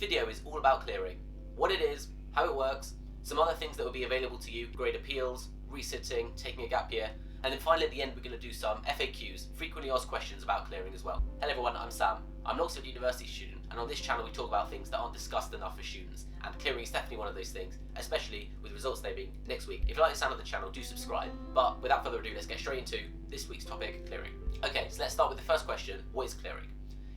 video is all about clearing, what it is, how it works, some other things that will be available to you, grade appeals, resitting, taking a gap year, and then finally at the end we're going to do some FAQs, frequently asked questions about clearing as well. Hello everyone, I'm Sam. I'm an Oxford University student, and on this channel we talk about things that aren't discussed enough for students, and clearing is definitely one of those things, especially with results day being next week. If you like the sound of the channel, do subscribe. But without further ado, let's get straight into this week's topic, clearing. Okay, so let's start with the first question. What is clearing?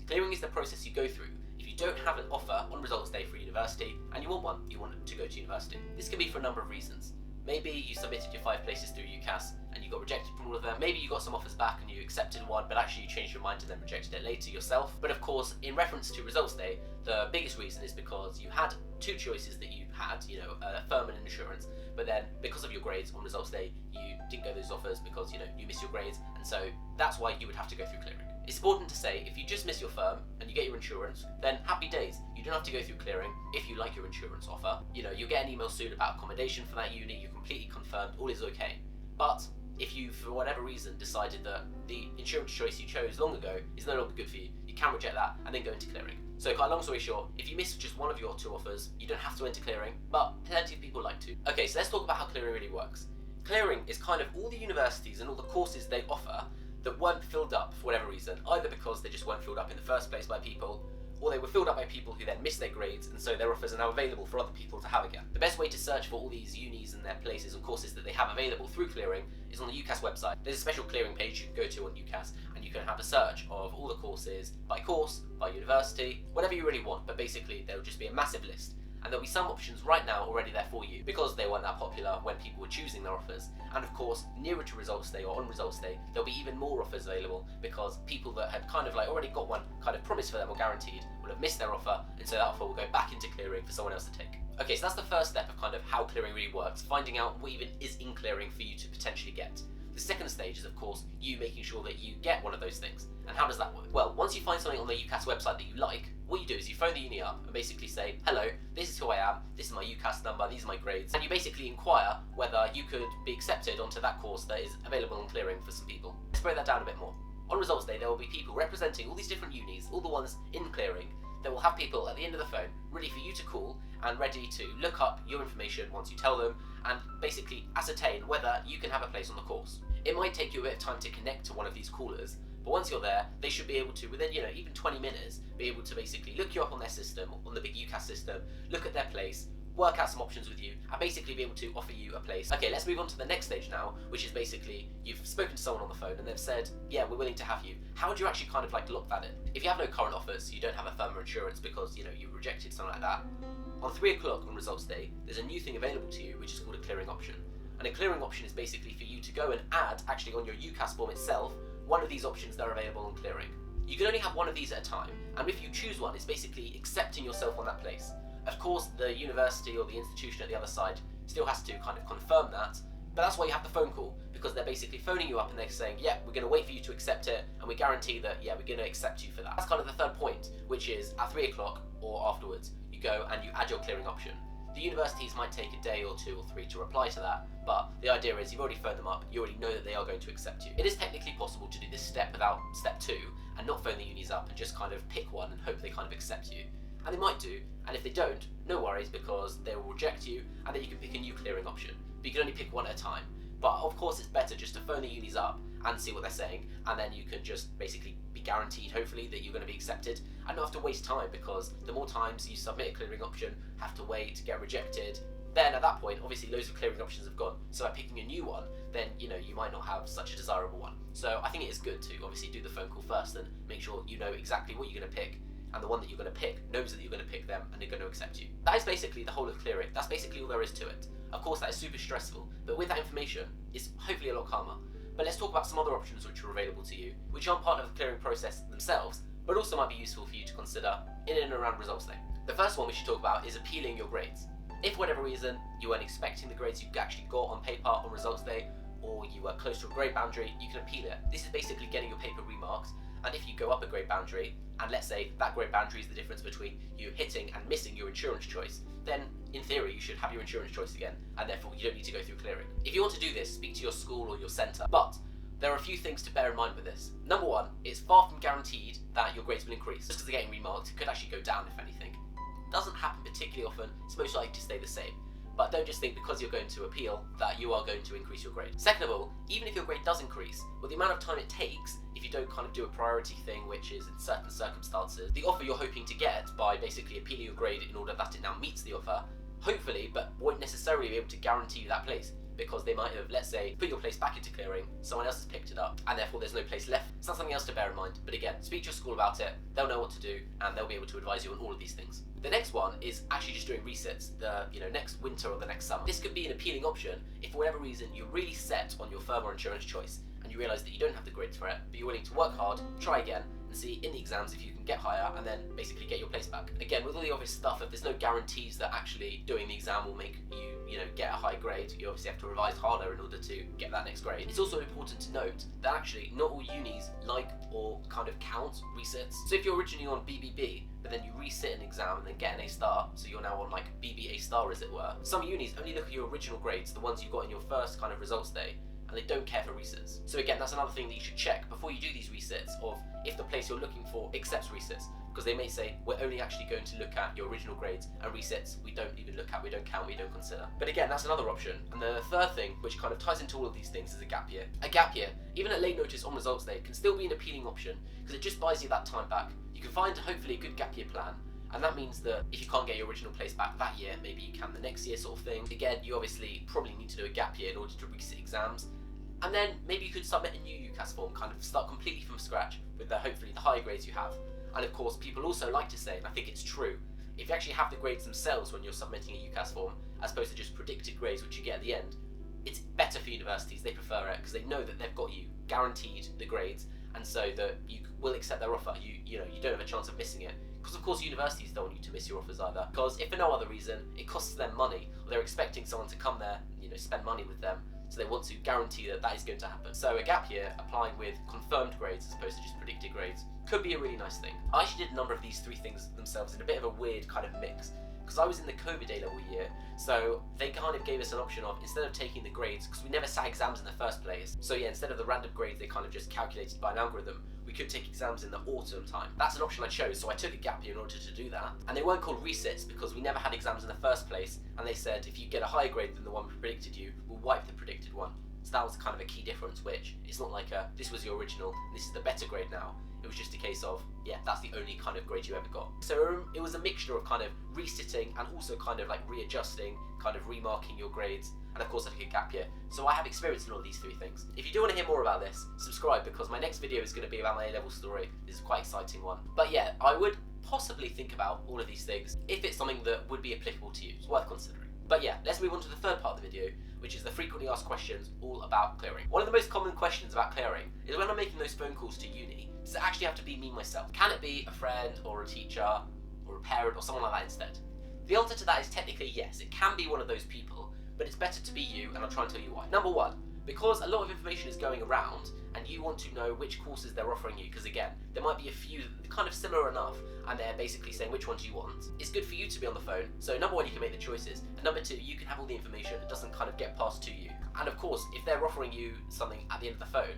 Clearing is the process you go through if you don't have an offer on results day for university and you want to go to university. This can be for a number of reasons. Maybe you submitted your 5 places through UCAS and you got rejected from all of them. Maybe you got some offers back and you accepted one, but actually you changed your mind and then rejected it later yourself. But of course, in reference to results day, the biggest reason is because you had 2 choices that you had, a firm and an insurance, but then because of your grades on results day, you didn't get those offers because, you missed your grades, and so that's why you would have to go through clearing. It's important to say, if you just miss your firm and you get your insurance, then happy days. You don't have to go through clearing if you like your insurance offer. You'll get an email soon about accommodation for that uni, you're completely confirmed, all is okay. But if you, for whatever reason, decided that the insurance choice you chose long ago is no longer good for you, you can reject that and then go into clearing. So quite a long story short, if you miss just one of your 2 offers, you don't have to enter clearing, but plenty of people like to. Okay, so let's talk about how clearing really works. Clearing is kind of all the universities and all the courses they offer that weren't filled up for whatever reason, either because they just weren't filled up in the first place by people, or they were filled up by people who then missed their grades, and so their offers are now available for other people to have again. The best way to search for all these unis and their places and courses that they have available through clearing is on the UCAS website. There's a special clearing page you can go to on UCAS, and you can have a search of all the courses by course, by university, whatever you really want, but basically there'll just be a massive list. And there'll be some options right now already there for you because they weren't that popular when people were choosing their offers. And of course, nearer to results day or on results day, there'll be even more offers available because people that had kind of already got one kind of promised for them or guaranteed will have missed their offer, and so that offer will go back into clearing for someone else to take. Okay, so that's the first step of kind of how clearing really works, finding out what even is in clearing for you to potentially get. The second stage is, of course, you making sure that you get one of those things. And how does that work? Well, once you find something on the UCAS website that you like, what you do is you phone the uni up and basically say, hello, this is who I am, this is my UCAS number, these are my grades, and you basically inquire whether you could be accepted onto that course that is available on clearing for some people. Let's break that down a bit more. On results day, there will be people representing all these different unis, all the ones in clearing, that will have people at the end of the phone ready for you to call and ready to look up your information once you tell them and basically ascertain whether you can have a place on the course. It might take you a bit of time to connect to one of these callers, but once you're there, they should be able to, within even 20 minutes, be able to basically look you up on their system, on the big UCAS system, look at their place, work out some options with you, and basically be able to offer you a place. Okay, let's move on to the next stage now, which is basically you've spoken to someone on the phone and they've said, yeah, we're willing to have you. How would you actually kind of lock that in? If you have no current offers, you don't have a firm or insurance because you rejected something like that, on 3 o'clock on results day, there's a new thing available to you which is called a clearing option. And a clearing option is basically for you to go and add, actually on your UCAS form itself, one of these options that are available on clearing. You can only have one of these at a time, and if you choose one, it's basically accepting yourself on that place. Of course, the university or the institution at the other side still has to kind of confirm that, but that's why you have the phone call, because they're basically phoning you up and they're saying, yeah, we're going to wait for you to accept it, and we guarantee that, yeah, we're going to accept you for that. That's kind of the third point, which is at 3 o'clock or afterwards, you go and you add your clearing option. The universities might take a day or 2 or 3 to reply to that, but the idea is you've already phoned them up, you already know that they are going to accept you. It is technically possible to do this step without step 2 and not phone the unis up and just kind of pick one and hope they kind of accept you. And they might do, and if they don't, no worries, because they will reject you and then you can pick a new clearing option. But you can only pick one at a time. But of course it's better just to phone the unis up and see what they're saying, and then you can just basically be guaranteed, hopefully, that you're going to be accepted and not have to waste time, because the more times you submit a clearing option, have to wait, get rejected, then at that point, obviously loads of clearing options have gone. So by picking a new one, then you might not have such a desirable one. So I think it is good to obviously do the phone call first and make sure you know exactly what you're going to pick, and the one that you're going to pick knows that you're going to pick them and they're going to accept you. That is basically the whole of clearing. That's basically all there is to it. Of course, that is super stressful, but with that information, it's hopefully a lot calmer. But let's talk about some other options which are available to you, which aren't part of the clearing process themselves, but also might be useful for you to consider in and around results day. The first one we should talk about is appealing your grades. If for whatever reason you weren't expecting the grades you actually got on paper on results day, or you were close to a grade boundary, you can appeal it. This is basically getting your paper remarked, and if you go up a grade boundary, and let's say that grade boundary is the difference between you hitting and missing your insurance choice, then in theory you should have your insurance choice again, and therefore you don't need to go through clearing. If you want to do this, speak to your school or your centre, but there are a few things to bear in mind with this. Number one, it's far from guaranteed that your grades will increase. Just because they're getting remarked, it could actually go down if anything. Doesn't particularly often, it's most likely to stay the same. But don't just think because you're going to appeal that you are going to increase your grade. Second of all, even if your grade does increase, well, the amount of time it takes, if you don't kind of do a priority thing, which is in certain circumstances, the offer you're hoping to get by basically appealing your grade in order that it now meets the offer, hopefully, but won't necessarily be able to guarantee you that place, because they might have, let's say, put your place back into clearing, someone else has picked it up, and therefore there's no place left. It's not something else to bear in mind, but again, speak to your school about it, they'll know what to do, and they'll be able to advise you on all of these things. The next one is actually just doing resits, next winter or the next summer. This could be an appealing option if for whatever reason you're really set on your firm or insurance choice, and you realise that you don't have the grades for it, but you're willing to work hard, try again, and see in the exams if you can get higher, and then basically get your place back. Again, with all the obvious stuff, if there's no guarantees that actually doing the exam will make you, get a high grade, you obviously have to revise harder in order to get that next grade. It's also important to note that actually not all unis like or kind of count resits. So if you're originally on BBB, but then you resit an exam and then get an A star, so you're now on like BBA star as it were, some unis only look at your original grades, the ones you got in your first kind of results day, and they don't care for resits. So again, that's another thing that you should check before you do these resits, of if the place you're looking for accepts resits, because they may say, we're only actually going to look at your original grades, and resits we don't even look at, we don't count, we don't consider. But again, that's another option. And the third thing, which kind of ties into all of these things, is a gap year. A gap year, even at late notice on results day, can still be an appealing option, because it just buys you that time back. You can find hopefully a good gap year plan, and that means that if you can't get your original place back that year, maybe you can the next year sort of thing. Again, you obviously probably need to do a gap year in order to resit exams. And then maybe you could submit a new UCAS form, kind of start completely from scratch with hopefully the higher grades you have. And of course, people also like to say, and I think it's true, if you actually have the grades themselves when you're submitting a UCAS form, as opposed to just predicted grades which you get at the end, it's better for universities. They prefer it because they know that they've got you guaranteed the grades, and so that you will accept their offer. You don't have a chance of missing it. Because of course universities don't want you to miss your offers either, because if for no other reason, it costs them money, or they're expecting someone to come there, spend money with them, so they want to guarantee that that is going to happen. So a gap year, applying with confirmed grades as opposed to just predicted grades, could be a really nice thing. I actually did a number of these three things themselves in a bit of a weird kind of mix, because I was in the COVID A-level year, so they kind of gave us an option of, instead of taking the grades, because we never sat exams in the first place, so yeah, instead of the random grades they kind of just calculated by an algorithm, we could take exams in the autumn time. That's an option I chose, so I took a gap year in order to do that. And they weren't called resits because we never had exams in the first place, and they said if you get a higher grade than the one we predicted you, we'll wipe the predicted one. So that was kind of a key difference, which it's not like this was your original, this is the better grade now. It was just a case of, yeah, that's the only kind of grade you ever got. So it was a mixture of kind of resitting and also kind of like readjusting, kind of remarking your grades, and of course I took a gap year. So I have experience in all these three things. If you do want to hear more about this, subscribe, because my next video is going to be about my A-level story. This is a quite exciting one. But yeah, I would possibly think about all of these things if it's something that would be applicable to you. It's worth considering. But yeah, let's move on to the third part of the video, which is the frequently asked questions all about clearing. One of the most common questions about clearing is when I'm making those phone calls to uni, does it actually have to be me myself? Can it be a friend or a teacher or a parent or someone like that instead? The answer to that is technically yes, it can be one of those people, but it's better to be you, and I'll try and tell you why. Number one, because a lot of information is going around and you want to know which courses they're offering you, because again, there might be a few that are kind of similar enough and they're basically saying which one do you want. It's good for you to be on the phone, so number one, you can make the choices, and number two, you can have all the information, it doesn't kind of get passed to you. And of course, if they're offering you something at the end of the phone,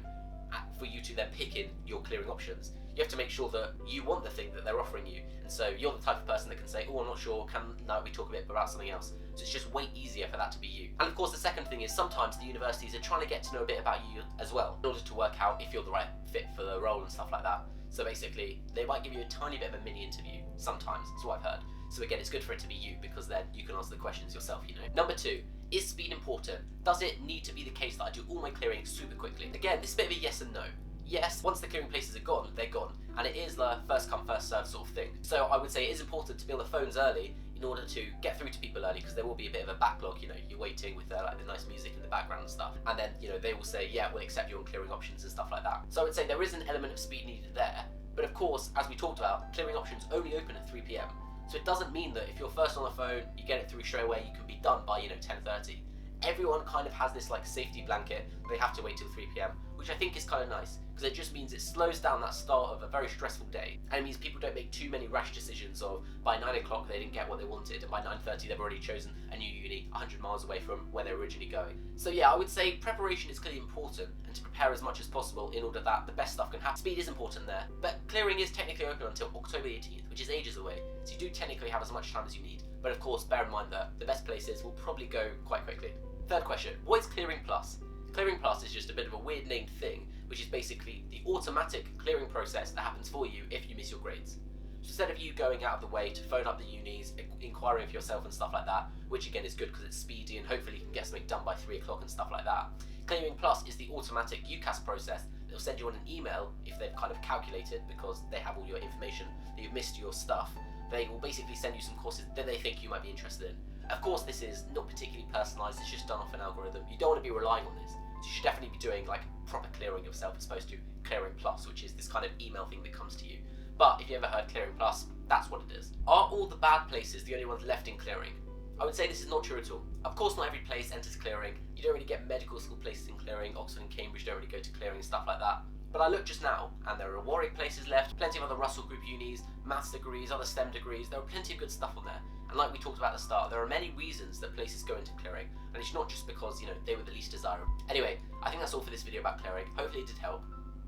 for you to then pick in your clearing options, you have to make sure that you want the thing that they're offering you, and so you're the type of person that can say, oh, I'm not sure, can we talk a bit about something else? So it's just way easier for that to be you. And of course the second thing is sometimes the universities are trying to get to know a bit about you as well, in order to work out if you're the right fit for the role and stuff like that. So basically, they might give you a tiny bit of a mini interview, sometimes, that's what I've heard. So again, it's good for it to be you, because then you can answer the questions yourself, Number two, is speed important? Does it need to be the case that I do all my clearing super quickly? Again, this is a bit of a yes and no. Yes, once the clearing places are gone, they're gone, and it is the first come, first served sort of thing. So I would say it is important to be on the phones early in order to get through to people early, because there will be a bit of a backlog, you're waiting with like the nice music in the background and stuff, and then they will say, yeah, we'll accept you on clearing options and stuff like that. So I would say there is an element of speed needed there, but of course, as we talked about, clearing options only open at 3 PM, so it doesn't mean that if you're first on the phone, you get it through straight away, you can be done by 10:30. Everyone kind of has this like safety blanket, they have to wait till 3 PM, which I think is kind of nice, because it just means it slows down that start of a very stressful day, and it means people don't make too many rash decisions of by 9 o'clock they didn't get what they wanted, and by 9:30 they've already chosen a new uni 100 miles away from where they were originally going. So yeah, I would say preparation is clearly important, and to prepare as much as possible in order that the best stuff can happen. Speed is important there, but clearing is technically open until October 18th, which is ages away, so you do technically have as much time as you need. But of course, bear in mind that the best places will probably go quite quickly. Third question, what is Clearing Plus? Clearing Plus is just a bit of a weird named thing, which is basically the automatic clearing process that happens for you if you miss your grades. So instead of you going out of the way to phone up the unis, inquiring for yourself and stuff like that, which again is good because it's speedy and hopefully you can get something done by 3 o'clock and stuff like that, Clearing Plus is the automatic UCAS process that will send you on an email if they've kind of calculated, because they have all your information, that you've missed your stuff. They will basically send you some courses that they think you might be interested in. Of course, this is not particularly personalised, it's just done off an algorithm. You don't want to be relying on this. So you should definitely be doing like proper clearing yourself as opposed to Clearing Plus, which is this kind of email thing that comes to you. But if you ever heard Clearing Plus, that's what it is. Are all the bad places the only ones left in clearing? I would say this is not true at all. Of course, not every place enters clearing. You don't really get medical school places in clearing. Oxford and Cambridge don't really go to clearing and stuff like that. But I looked just now, and there are Warwick places left, plenty of other Russell Group unis, maths degrees, other STEM degrees. There are plenty of good stuff on there. And like we talked about at the start, there are many reasons that places go into clearing, and it's not just because, they were the least desirable. Anyway, I think that's all for this video about clearing. Hopefully it did help.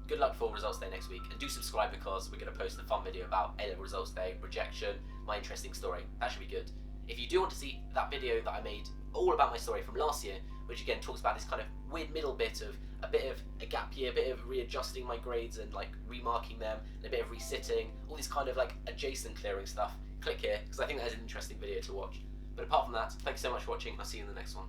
Good luck for results day next week, and do subscribe because we're going to post a fun video about A-level results day, rejection, my interesting story. That should be good. If you do want to see that video that I made all about my story from last year, which again talks about this kind of weird middle bit of a bit of a gap year, a bit of readjusting my grades and like remarking them, and a bit of resitting, all this kind of like adjacent clearing stuff, click here because I think that is an interesting video to watch. But apart from that, thanks so much for watching. I'll see you in the next one.